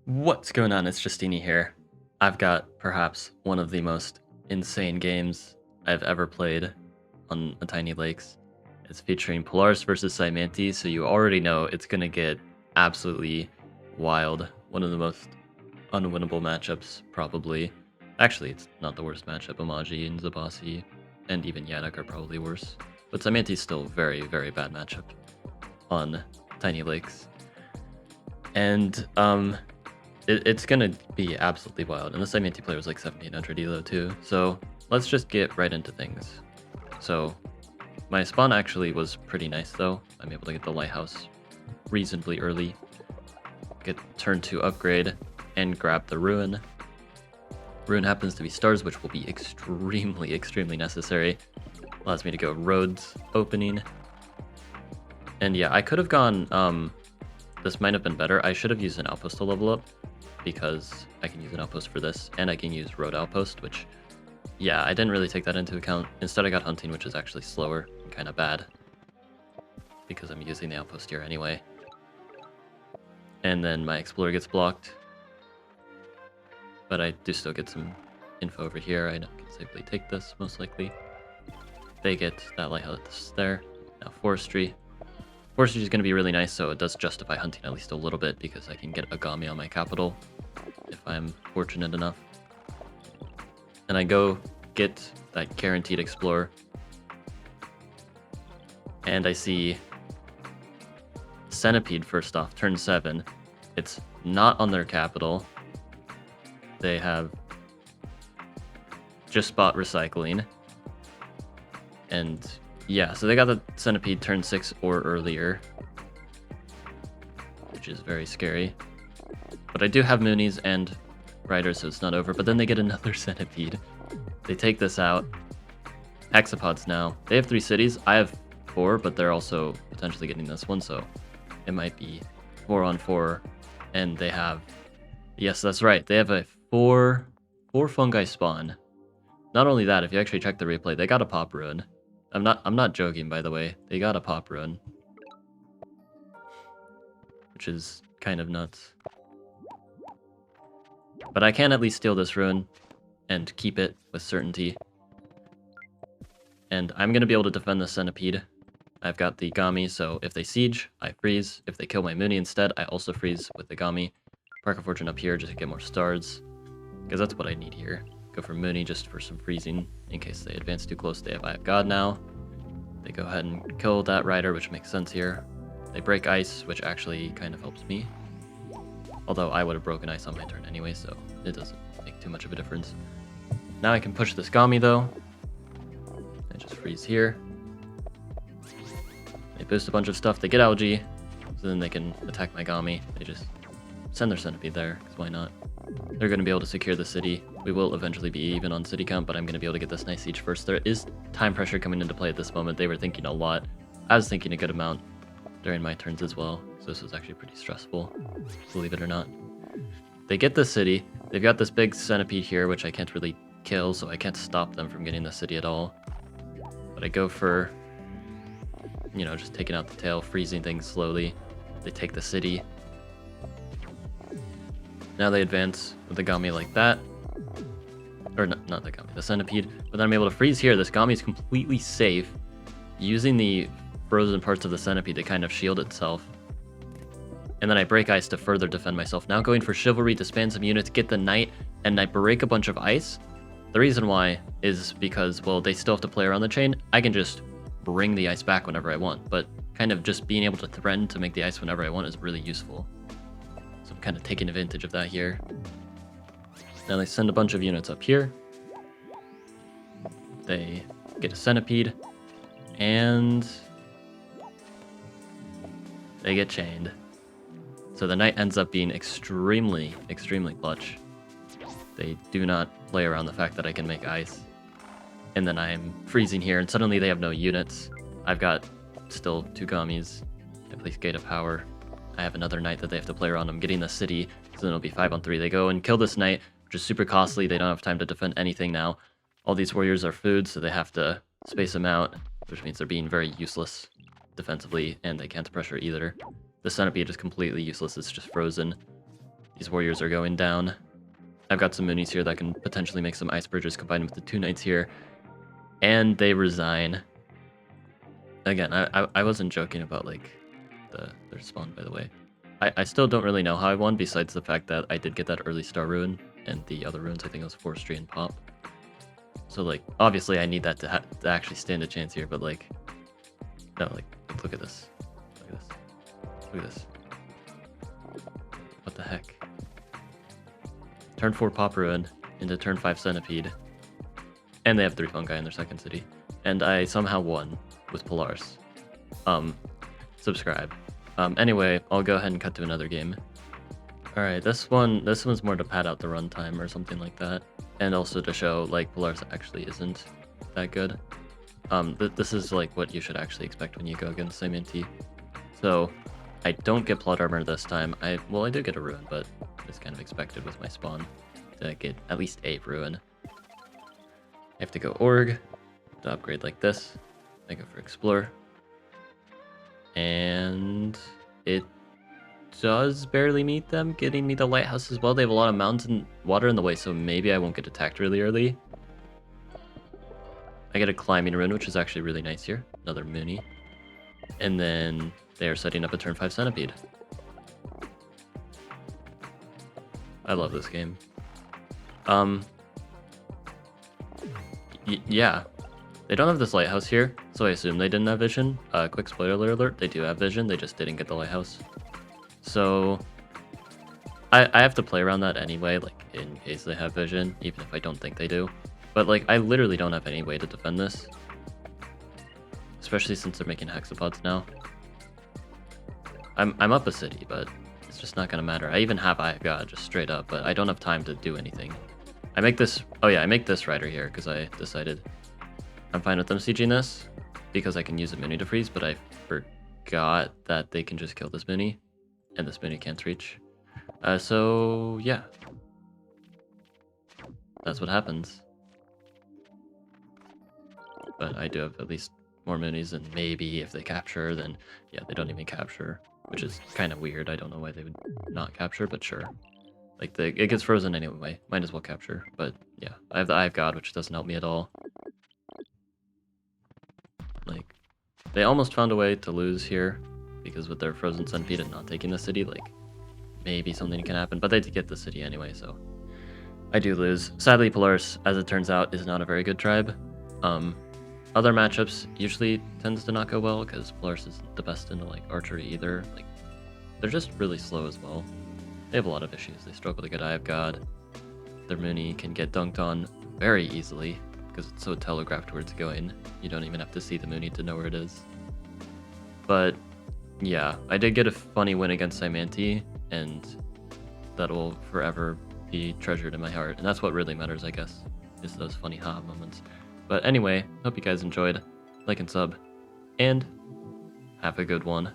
What's going on? It's Justeeni here. I've got perhaps one of the most insane games I've ever played on a Tiny Lakes. It's featuring Polaris versus Cymanti, so you already know it's going to get absolutely wild. One of the most unwinnable matchups, probably. Actually, it's not the worst matchup. Amaji and Zabasi and even Yannick are probably worse. But Cymanti's still very, very bad matchup on Tiny Lakes. And, it's gonna be absolutely wild, and the Cymanti player was like 1700 elo too, so let's just get right into things. So, my spawn actually was pretty nice though. I'm able to get the lighthouse reasonably early, get turn 2 upgrade, and grab the ruin. Ruin happens to be stars, which will be extremely, extremely necessary. Allows me to go roads opening. And yeah, I could have gone, this might have been better. I should have used an outpost to level up, because I can use an outpost for this, and I can use road outpost, which, yeah, I didn't really take that into account. Instead, I got hunting, which is actually slower and kind of bad, because I'm using the outpost here anyway. And then my explorer gets blocked, but I do still get some info over here. I can safely take this, most likely. They get that lighthouse there. Now forestry. Forestry is going to be really nice, so it does justify hunting at least a little bit, because I can get a Gami on my capital if I'm fortunate enough. And I go get that guaranteed explorer. And I see Centipede first off, turn 7. It's not on their capital. They have just bought recycling. And yeah, so they got the Centipede turn 6 or earlier, which is very scary. But I do have Moonies and Riders, so it's not over. But then they get another Centipede. They take this out. Hexapods now. They have 3 cities. I have 4, but they're also potentially getting this one, so it might be 4 on 4. And they have... Yes, that's right. They have a 4 fungi spawn. Not only that, if you actually check the replay, they got a pop ruin. I'm not joking, by the way. They got a pop ruin, which is kind of nuts. But I can at least steal this ruin and keep it with certainty. And I'm going to be able to defend the Centipede. I've got the Gami, so if they siege, I freeze. If they kill my Mooney instead, I also freeze with the Gami. Park of Fortune up here just to get more stars, because that's what I need here. Go for Mooney just for some freezing in case they advance too close. They have Eye of God now. They go ahead and kill that rider, which makes sense here. They break ice, which actually kind of helps me. Although I would have broken ice on my turn anyway, so it doesn't make too much of a difference. Now I can push this Gami though. And just freeze here. They boost a bunch of stuff. They get algae, so then they can attack my Gami. They just send their Centipede there, because why not? They're going to be able to secure the city. We will eventually be even on city count, but I'm going to be able to get this nice siege first. There is time pressure coming into play at this moment. They were thinking a lot. I was thinking a good amount during my turns as well, so this was actually pretty stressful, believe it or not. They get the city. They've got this big Centipede here, which I can't really kill, so I can't stop them from getting the city at all. But I go for, you know, just taking out the tail, freezing things slowly. They take the city. Now they advance with the Gami like that. Or not the Gami, the Centipede. But then I'm able to freeze here. This Gami is completely safe, using the frozen parts of the Centipede to kind of shield itself. And then I break ice to further defend myself. Now going for Chivalry to span some units, get the Knight, and I break a bunch of ice. The reason why is because, well, they still have to play around the chain. I can just bring the ice back whenever I want, but kind of just being able to threaten to make the ice whenever I want is really useful. So I'm kind of taking advantage of that here. Now they send a bunch of units up here. They get a Centipede, and they get chained. So the Knight ends up being extremely, extremely clutch. They do not play around the fact that I can make ice. And then I'm freezing here, and suddenly they have no units. I've got still 2 Gamis. I place Gate of Power. I have another Knight that they have to play around. I'm getting the city, so then it'll be 5 on 3. They go and kill this Knight, which is super costly. They don't have time to defend anything now. All these warriors are food, so they have to space them out, which means they're being very useless defensively, and they can't pressure either. The Centipede is completely useless. It's just frozen. These warriors are going down. I've got some Moonies here that can potentially make some Ice Bridgers combined with the 2 Knights here. And they resign. Again, I wasn't joking about, like, their spawn, by the way. I still don't really know how I won, besides the fact that I did get that early Star Rune, and the other runes, I think it was Forestry and Pop. So, like, obviously I need that to actually stand a chance here, but, like, no, like, look at this. Look at this. Look at this. What the heck? Turn 4 Pop Ruin into turn 5 Centipede. And they have 3 Fungi in their second city. And I somehow won with Polaris. Subscribe. Anyway, I'll go ahead and cut to another game. Alright, this one's more to pad out the runtime or something like that. And also to show, like, Polaris actually isn't that good. This is, like, what you should actually expect when you go against Cym. So, I don't get Plot Armor this time. I do get a Ruin, but it's kind of expected with my spawn to get at least a Ruin. I have to go Org to upgrade like this. I go for Explore. And it does barely meet them, getting me the Lighthouse as well. They have a lot of mountain water in the way, so maybe I won't get attacked really early. I get a Climbing Rune, which is actually really nice here. Another Moony. And then they are setting up a turn 5 Centipede. I love this game. Yeah. They don't have this lighthouse here, so I assume they didn't have vision. Quick spoiler alert, they do have vision, they just didn't get the lighthouse. So I have to play around that anyway, like, in case they have vision, even if I don't think they do. But, like, I literally don't have any way to defend this. Especially since they're making hexapods now. I'm up a city, but it's just not gonna matter. I even have Eye of God just straight up, but I don't have time to do anything. I make this rider here because I decided I'm fine with them sieging this because I can use a Moony to freeze, but I forgot that they can just kill this Moony and this Moony can't reach. So yeah, that's what happens. But I do have at least more Moonies, and maybe if they capture, then yeah, they don't even capture, which is kind of weird. I don't know why they would not capture, but sure. Like, it gets frozen anyway. Might as well capture. But yeah, I have the Eye of God, which doesn't help me at all. Like, they almost found a way to lose here, because with their frozen Centipede and not taking the city, like, maybe something can happen. But they did get the city anyway, so I do lose. Sadly, Polaris, as it turns out, is not a very good tribe. Other matchups usually tends to not go well, because Polaris isn't the best into, like, archery either. Like, they're just really slow as well. They have a lot of issues. They struggle to get Eye of God. Their Moony can get dunked on very easily, because it's so telegraphed where it's going. You don't even have to see the Moony to know where it is. But yeah, I did get a funny win against Cym, and that will forever be treasured in my heart. And that's what really matters, I guess, is those funny ha moments. But anyway, hope you guys enjoyed. Like and sub, and have a good one.